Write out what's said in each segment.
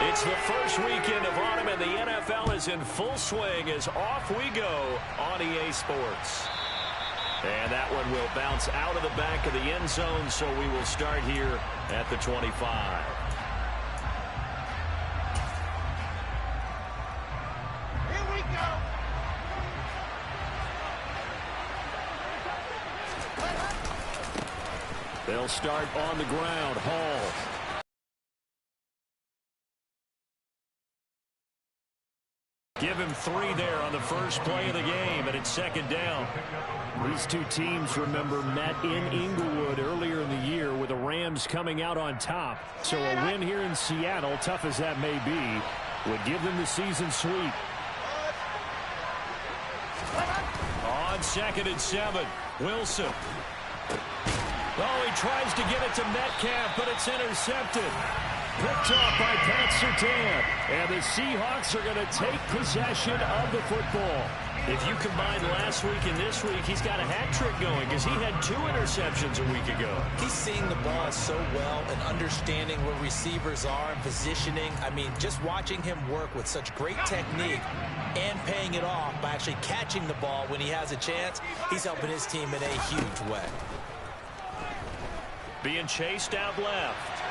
It's the first weekend of autumn, and the NFL is in full swing as off we go on EA Sports. And that one will bounce out of the back of the end zone, so we will start here at the 25. Here we go. They'll start on the ground. Hall. Give him 3 there on the first play of the game, and it's second down. These two teams, remember, met in Inglewood earlier in the year with the Rams coming out on top. So a win here in Seattle, tough as that may be, would give them the season sweep. On 2nd and 7, Wilson. Oh, he tries to get it to Metcalf, but it's intercepted. Picked off by Pat Surtain. And the Seahawks are going to take possession of the football. If you combine last week and this week, he's got a hat trick going because he had 2 interceptions a week ago. He's seeing the ball so well and understanding where receivers are and positioning. I mean, just watching him work with such great technique and paying it off by actually catching the ball when he has a chance, he's helping his team in a huge way. Being chased out left.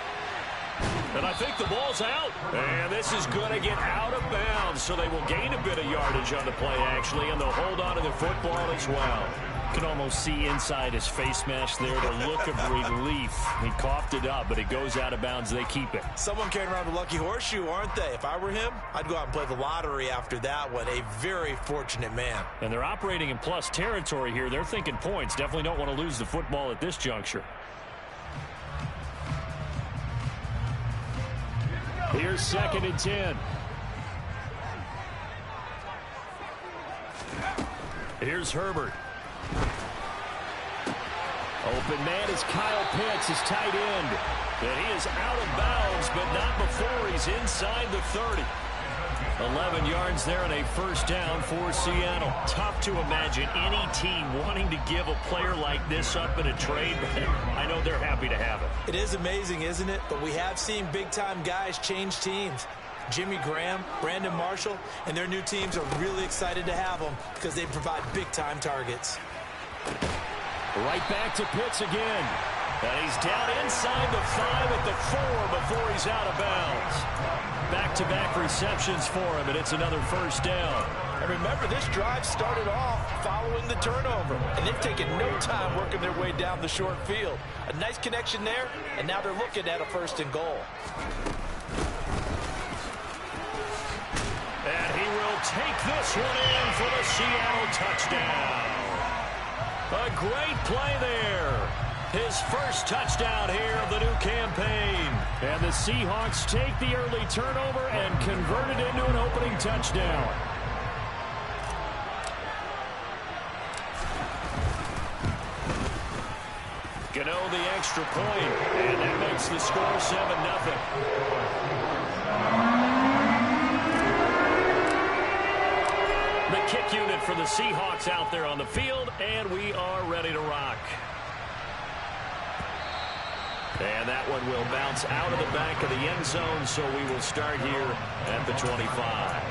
And I think the ball's out. And this is going to get out of bounds, so they will gain a bit of yardage on the play, actually, and they'll hold on to the football as well. You can almost see inside his face mask there the look of relief. He coughed it up, but it goes out of bounds. They keep it. Someone carrying around the lucky horseshoe, aren't they? If I were him, I'd go out and play the lottery after that one. A very fortunate man. And they're operating in plus territory here. They're thinking points. Definitely don't want to lose the football at this juncture. Here's 2nd and 10. Here's Herbert. Open man is Kyle Pitts, his tight end. And he is out of bounds, but not before he's inside the 30. 11 yards there and a first down for Seattle. Tough to imagine any team wanting to give a player like this up in a trade, but I know they're happy to have it. It is amazing, isn't it? But we have seen big-time guys change teams. Jimmy Graham, Brandon Marshall, and their new teams are really excited to have them because they provide big-time targets. Right back to Pitts again. And he's down inside the 5 at the 4 before he's out of bounds. Back-to-back receptions for him, and it's another first down. And remember, this drive started off following the turnover, and they've taken no time working their way down the short field. A nice connection there, and now they're looking at a 1st and goal. And he will take this one in for the Seattle touchdown. A great play there. His first touchdown here of the new campaign. And the Seahawks take the early turnover and convert it into an opening touchdown. Gano the extra point, and that makes the score 7-0. The kick unit for the Seahawks out there on the field, and we are ready to rock. And that one will bounce out of the back of the end zone, so we will start here at the 25.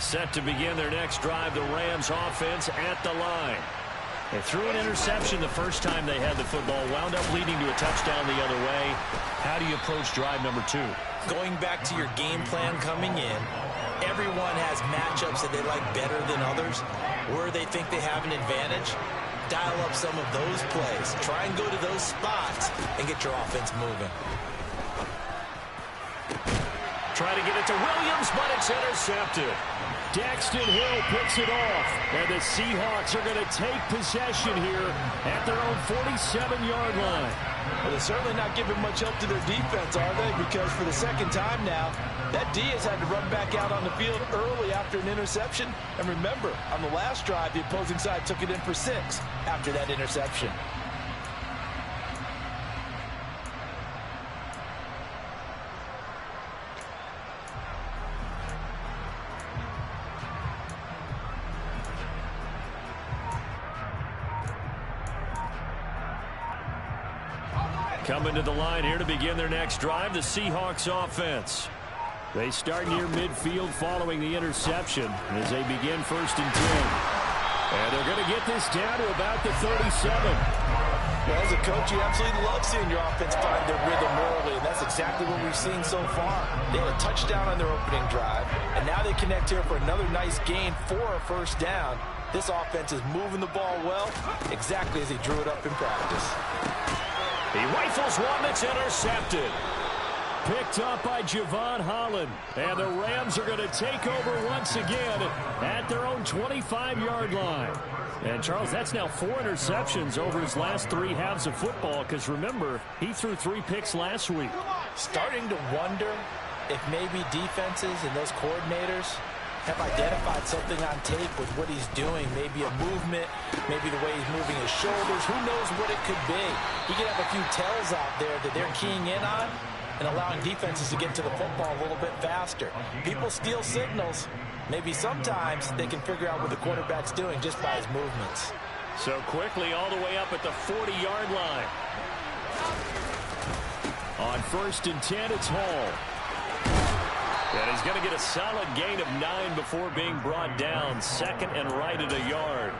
Set to begin their next drive, the Rams offense at the line. They threw an interception the first time they had the football, wound up leading to a touchdown the other way. How do you approach drive number 2? Going back to your game plan coming in, everyone has matchups that they like better than others, where they think they have an advantage. Dial up some of those plays. Try and go to those spots and get your offense moving. Try to get it to Williams, but it's intercepted. Daxton Hill picks it off, and the Seahawks are going to take possession here at their own 47-yard line. Well, they're certainly not giving much help to their defense, are they? Because for the second time now, that D has had to run back out on the field early after an interception. And remember, on the last drive, the opposing side took it in for 6 after that interception. Coming to the line here to begin their next drive, the Seahawks offense. They start near midfield following the interception as they begin 1st and 10. And they're going to get this down to about the 37. Well, as a coach, you absolutely love seeing your offense find their rhythm early, and that's exactly what we've seen so far. They had a touchdown on their opening drive, and now they connect here for another nice gain for a 1st down. This offense is moving the ball well, exactly as they drew it up in practice. He rifles one that's intercepted. Picked up by Javon Holland. And the Rams are going to take over once again at their own 25-yard line. And, Charles, that's now 4 interceptions over his last 3 halves of football because, remember, he threw 3 picks last week. Starting to wonder if maybe defenses and those coordinators have identified something on tape with what he's doing. Maybe a movement, maybe the way he's moving his shoulders. Who knows what it could be? He could have a few tells out there that they're keying in on and allowing defenses to get to the football a little bit faster. People steal signals. Maybe sometimes they can figure out what the quarterback's doing just by his movements. So quickly all the way up at the 40-yard line. On 1st and 10, it's Hall. And he's going to get a solid gain of 9 before being brought down. 2nd and right at a yard.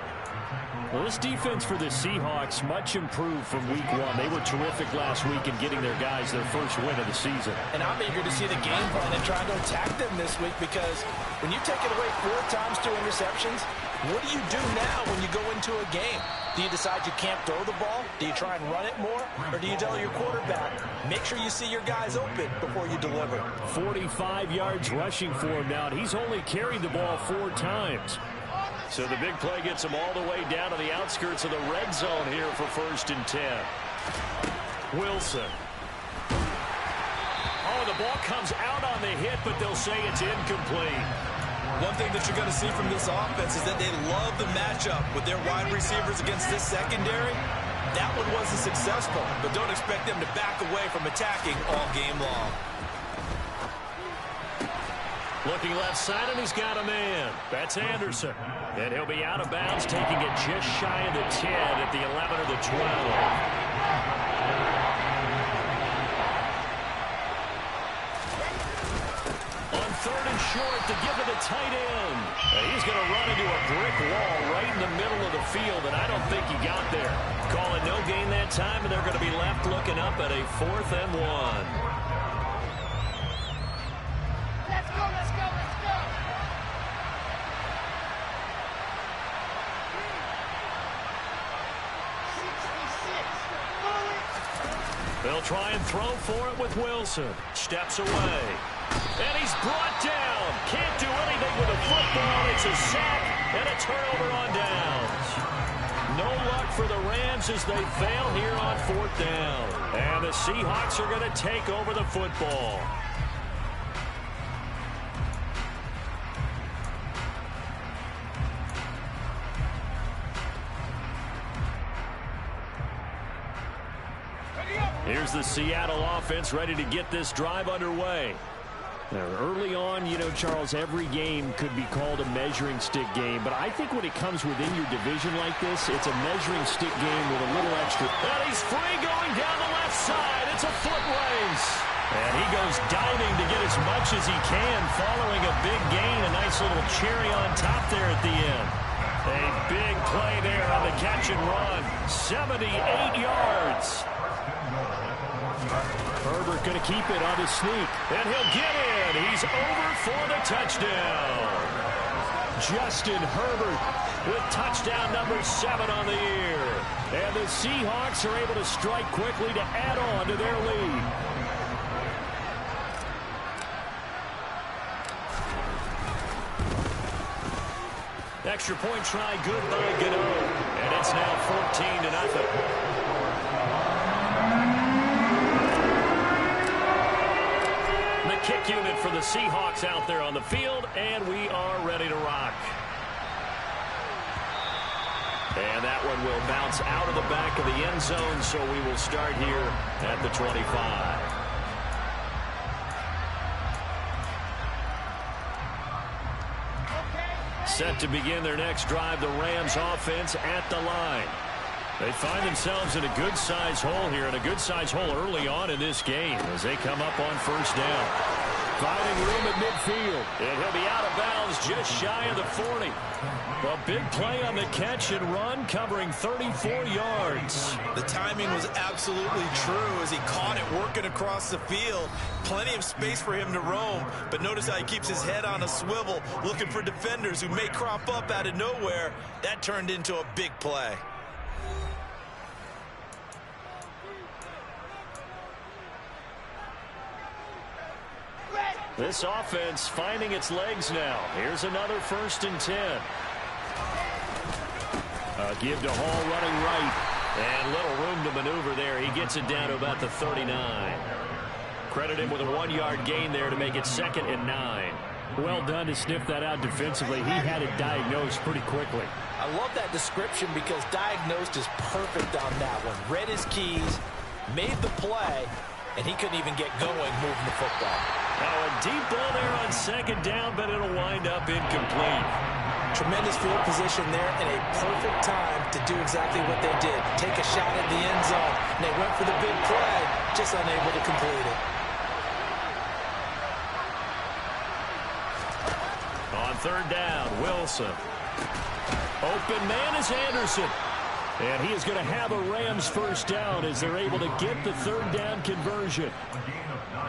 Well, this defense for the Seahawks much improved from week 1. They were terrific last week in getting their guys their first win of the season. And I'm eager to see the game plan and trying to attack them this week because when you take it away 4 times 2 interceptions, what do you do now when you go into a game? Do you decide you can't throw the ball? Do you try and run it more? Or do you tell your quarterback, make sure you see your guys open before you deliver? 45 yards rushing for him now. And he's only carried the ball 4 times. So the big play gets him all the way down to the outskirts of the red zone here for 1st and 10. Wilson. Oh, the ball comes out on the hit, but they'll say it's incomplete. One thing that you're going to see from this offense is that they love the matchup with their wide receivers against this secondary. That one wasn't successful, but don't expect them to back away from attacking all game long. Looking left side, and he's got a man. That's Anderson. And he'll be out of bounds, taking it just shy of the 10 at the 11 or the 12. On 3rd and short to give to the tight end. And he's going to run into a brick wall right in the middle of the field, and I don't think he got there. Calling no gain that time, and they're going to be left looking up at a 4th and 1. They'll try and throw for it with Wilson. Steps away. And he's brought down. Can't do anything with the football. It's a sack and a turnover on downs. No luck for the Rams as they fail here on 4th down. And the Seahawks are going to take over the football. Here's the Seattle offense ready to get this drive underway. Now, early on, you know, Charles, every game could be called a measuring stick game. But I think when it comes within your division like this, it's a measuring stick game with a little extra. And he's free going down the left side. It's a foot race. And he goes diving to get as much as he can following a big gain. A nice little cherry on top there at the end. A big play there on the catch and run. 78 yards. Herbert going to keep it on his sneak. And he'll get in. He's over for the touchdown. Justin Herbert with touchdown number 7 on the year. And the Seahawks are able to strike quickly to add on to their lead. Extra point try good by Gano. And it's now 14-0. Kick unit for the Seahawks out there on the field, and we are ready to rock. And that one will bounce out of the back of the end zone, so we will start here at the 25. Set to begin their next drive, the Rams offense at the line. They find themselves in a good-sized hole here, and a good-sized hole early on in this game as they come up on first down. Finding room at midfield, and he'll be out of bounds just shy of the 40. A big play on the catch and run, covering 34 yards. The timing was absolutely true as he caught it working across the field. Plenty of space for him to roam, but notice how he keeps his head on a swivel, looking for defenders who may crop up out of nowhere. That turned into a big play. This offense finding its legs now. Here's another 1st and 10. Give to Hall running right. And little room to maneuver there. He gets it down to about the 39. Credit him with a 1-yard gain there to make it 2nd and 9. Well done to sniff that out defensively. He had it diagnosed pretty quickly. I love that description because diagnosed is perfect on that one. Read his keys, made the play, and he couldn't even get going moving the football. Now a deep ball there on 2nd down, but it'll wind up incomplete. Tremendous field position there and a perfect time to do exactly what they did. Take a shot at the end zone. And they went for the big play, just unable to complete it. On 3rd down, Wilson. Open man is Anderson. And he is going to have a Rams first down as they're able to get the 3rd down conversion.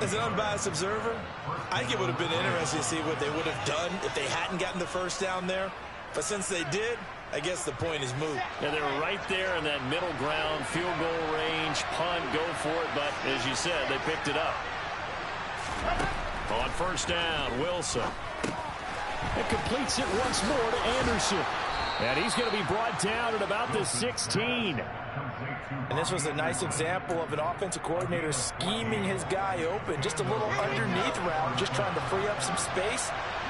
As an unbiased observer, I think it would have been interesting to see what they would have done if they hadn't gotten the first down there. But since they did, I guess the point is moot. And they're right there in that middle ground, field goal range, punt, go for it. But as you said, they picked it up. On 1st down, Wilson. It completes it once more to Anderson. And he's going to be brought down at about the 16. And this was a nice example of an offensive coordinator scheming his guy open. Just a little underneath route, just trying to free up some space.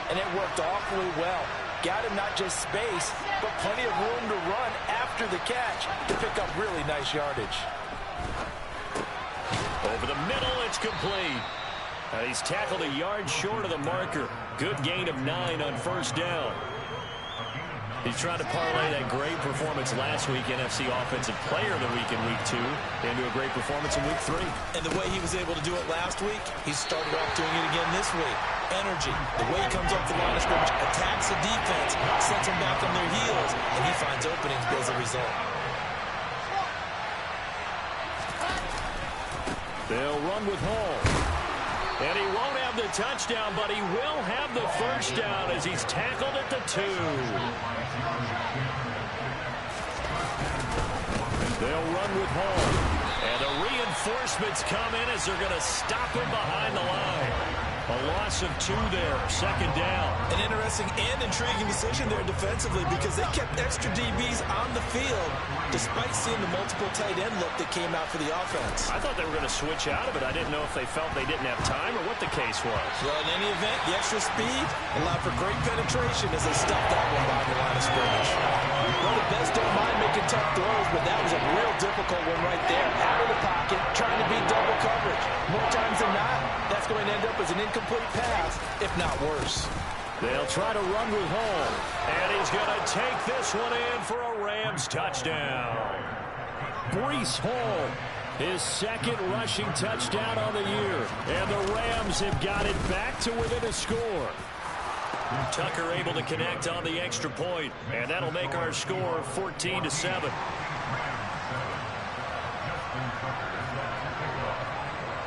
And it worked awfully well. Got him not just space, but plenty of room to run after the catch to pick up really nice yardage. Over the middle, it's complete. And he's tackled a yard short of the marker. Good gain of 9 on 1st down. He's trying to parlay that great performance last week, NFC Offensive Player of the Week in Week 2, into a great performance in Week 3. And the way he was able to do it last week, he started off doing it again this week. Energy, the way he comes off the line of scrimmage, attacks the defense, sets them back on their heels, and he finds openings as a result. They'll run with Hall. And he won't have the touchdown, but he will have the first down as he's tackled at the 2. They'll run with Hall. And the reinforcements come in as they're going to stop him behind the line. A loss of 2 there, 2nd down. An interesting and intriguing decision there defensively because they kept extra DBs on the field despite seeing the multiple tight end look that came out for the offense. I thought they were going to switch out of it. I didn't know if they felt they didn't have time or what the case was. Well, in any event, the extra speed allowed for great penetration as they stuffed that one by the line of scrimmage. Well, the best don't mind making tough throws, but that was a real difficult one right there. Out of the pocket, trying to beat double coverage. More times than not, that's going to end up as an incomplete pass, if not worse. They'll try to run with Hall. And he's going to take this one in for a Rams touchdown. Breece Hall, his 2nd rushing touchdown on the year. And the Rams have got it back to within a score. Tucker able to connect on the extra point. And that'll make our score 14-7.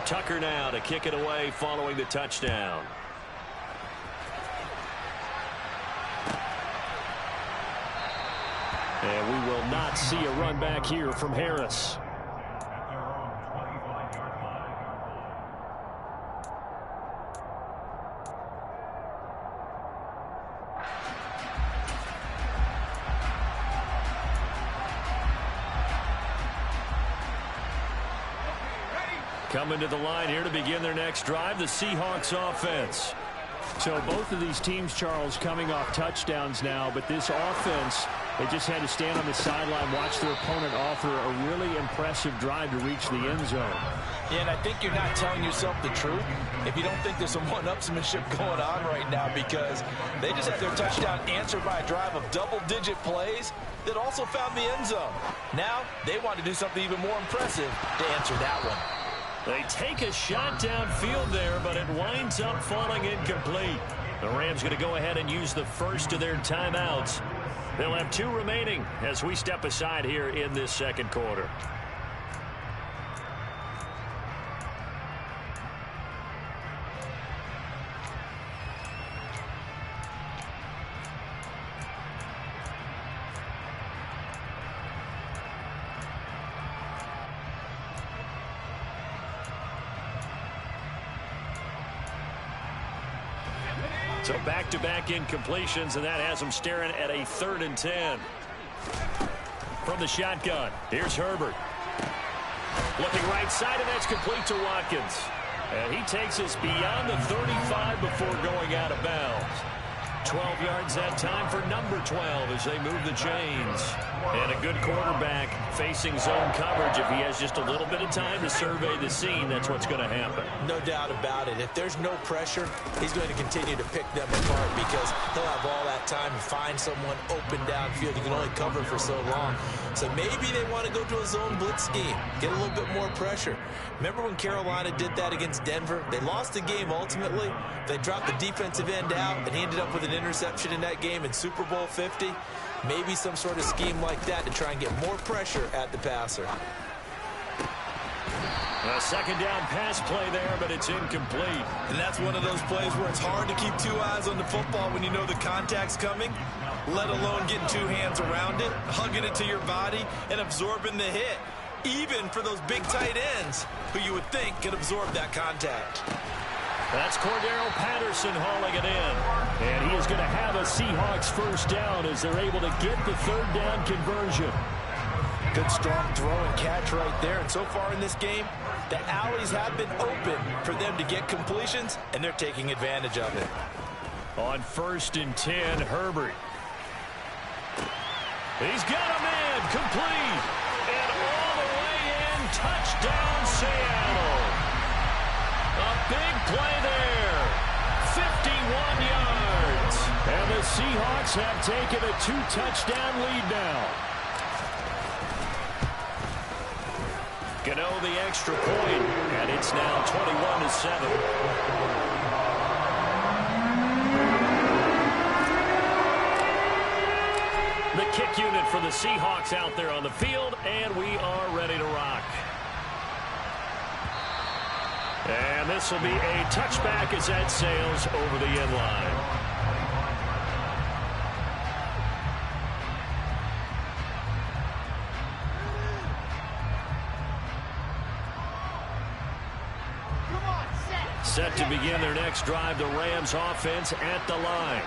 Tucker now to kick it away following the touchdown. And we will not see a run back here from Harris. Coming to the line here to begin their next drive, the Seahawks offense. So both of these teams, Charles, coming off touchdowns now, but this offense, they just had to stand on the sideline, watch their opponent offer a really impressive drive to reach the end zone. Yeah, and I think you're not telling yourself the truth if you don't think there's some one-upsmanship going on right now, because they just had their touchdown answered by a drive of double-digit plays that also found the end zone. Now they want to do something even more impressive to answer that one. They take a shot downfield there, but it winds up falling incomplete. The Rams going to go ahead and use the first of their timeouts. They'll have 2 remaining as we step aside here in this second quarter. So back-to-back incompletions, and that has them staring at a 3rd and 10. From the shotgun, here's Herbert. Looking right side, and that's complete to Watkins. And he takes us beyond the 35 before going out of bounds. 12 yards that time for number 12 as they move the chains. And a good quarterback facing zone coverage. If he has just a little bit of time to survey the scene, that's what's going to happen. No doubt about it. If there's no pressure, he's going to continue to pick them apart because he'll have all that time to find someone open downfield. He can only cover for so long. So maybe they want to go to a zone blitz scheme, get a little bit more pressure. Remember when Carolina did that against Denver? They lost the game ultimately. They dropped the defensive end out, and he ended up with an interception in that game in Super Bowl 50. Maybe some sort of scheme like that to try and get more pressure at the passer. A second down pass play there, but it's incomplete. And that's one of those plays where it's hard to keep 2 eyes on the football when you know the contact's coming, let alone getting 2 hands around it, hugging it to your body, and absorbing the hit. Even for those big tight ends who you would think could absorb that contact. That's Cordero Patterson hauling it in. And he is going to have a Seahawks first down as they're able to get the 3rd down conversion. Good strong throw and catch right there. And so far in this game, the alleys have been open for them to get completions, and they're taking advantage of it. On 1st and 10, Herbert. He's got a man complete. And all the way in, touchdown Seattle. A big play there. 51 yards. And the Seahawks have taken a 2-touchdown lead now. Gano the extra point, and it's now 21-7. The kick unit for the Seahawks out there on the field, and we are ready to rock. And this will be a touchback as that sails over the end line. Set to begin their next drive, the Rams offense at the line.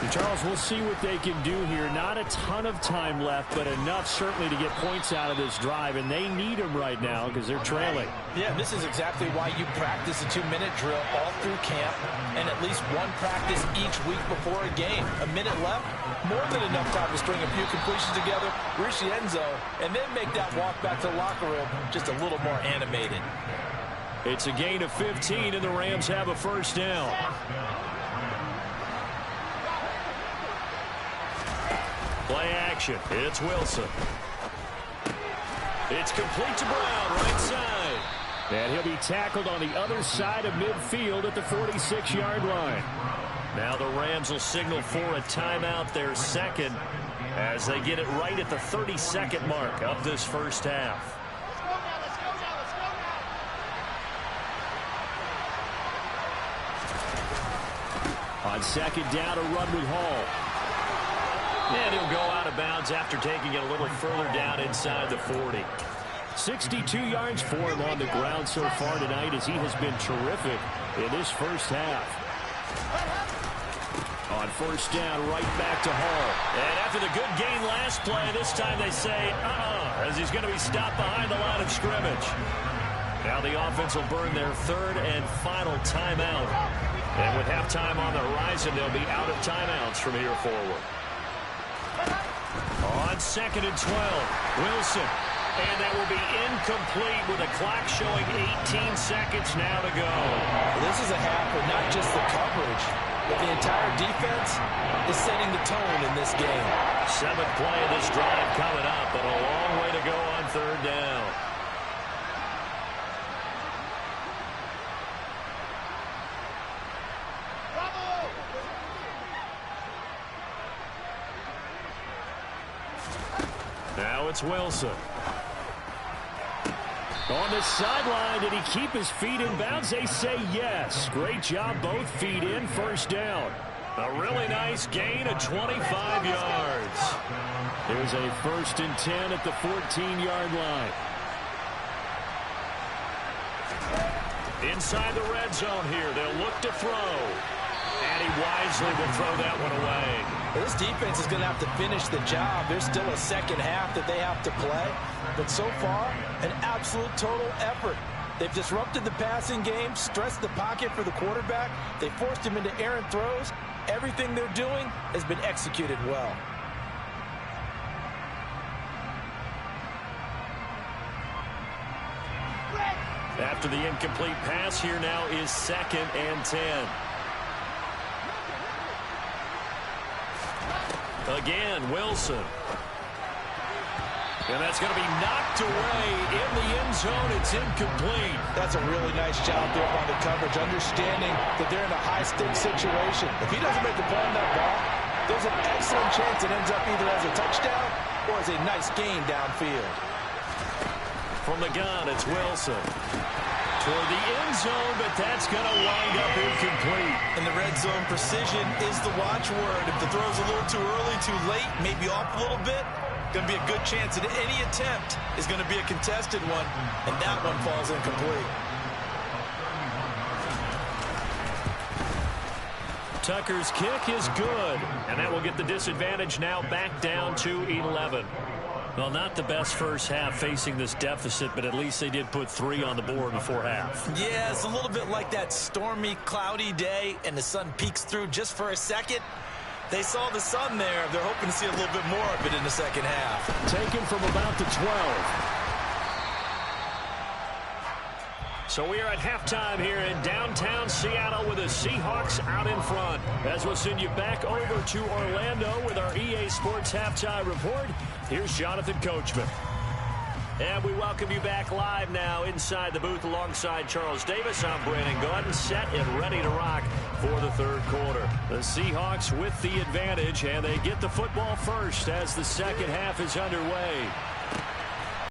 And Charles, we'll see what they can do here. Not a ton of time left, but enough certainly to get points out of this drive, and they need them right now because they're trailing. Yeah, this is exactly why you practice a 2-minute drill all through camp and at least one practice each week before a game. A minute left, more than enough time to string a few completions together, reach the end zone, and then make that walk back to the locker room just a little more animated. It's a gain of 15, and the Rams have a first down. Play action. It's Wilson. It's complete to Brown, right side. And he'll be tackled on the other side of midfield at the 46-yard line. Now the Rams will signal for a timeout, their second, as they get it right at the 32nd mark of this first half. On second down, a run with Hall. And he'll go out of bounds after taking it a little further down inside the 40. 62 yards for him on the ground so far tonight as he has been terrific in this first half. On first down, right back to Hall. And after the good gain last play, this time they say, as he's going to be stopped behind the line of scrimmage. Now the offense will burn their 3rd and final timeout. And with halftime on the horizon, they'll be out of timeouts from here forward. On 2nd and 12, Wilson. And that will be incomplete with the clock showing 18 seconds now to go. This is a half where not just the coverage, but the entire defense is setting the tone in this game. 7th play of this drive coming up, but a long way to go on 3rd down. Now it's Wilson. On the sideline, did he keep his feet in bounds? They say yes. Great job, both feet in, 1st down. A really nice gain of 25 yards. There's a 1st and 10 at the 14-yard line. Inside the red zone here, they'll look to throw. And he wisely will throw that one away. This defense is going to have to finish the job. There's still a second half that they have to play. But so far, an absolute total effort. They've disrupted the passing game, stressed the pocket for the quarterback. They forced him into errant throws. Everything they're doing has been executed well. After the incomplete pass, here now is 2nd and 10. Again, Wilson. And that's going to be knocked away in the end zone. It's incomplete. That's a really nice job there by the coverage, understanding that they're in a high-stakes situation. If he doesn't make the play on that ball, there's an excellent chance it ends up either as a touchdown or as a nice gain downfield. From the gun, it's Wilson. Toward the end zone, but that's going to wind up incomplete. In the red zone, precision is the watchword. If the throw's a little too early, too late, maybe off a little bit, going to be a good chance that any attempt is going to be a contested one, and that one falls incomplete. Tucker's kick is good, and that will get the disadvantage now back down to 11. Well, not the best first half facing this deficit, but at least they did put 3 on the board before half. Yeah, it's a little bit like that stormy, cloudy day, and the sun peeks through just for a second. They saw the sun there. They're hoping to see a little bit more of it in the second half. Taken from about the 12. So we are at halftime here in downtown Seattle with the Seahawks out in front. As we'll send you back over to Orlando with our EA Sports Halftime Report, here's Jonathan Coachman. And we welcome you back live now inside the booth alongside Charles Davis. I'm Brandon Gaudin, set and ready to rock for the 3rd quarter. The Seahawks with the advantage, and they get the football first as the second half is underway.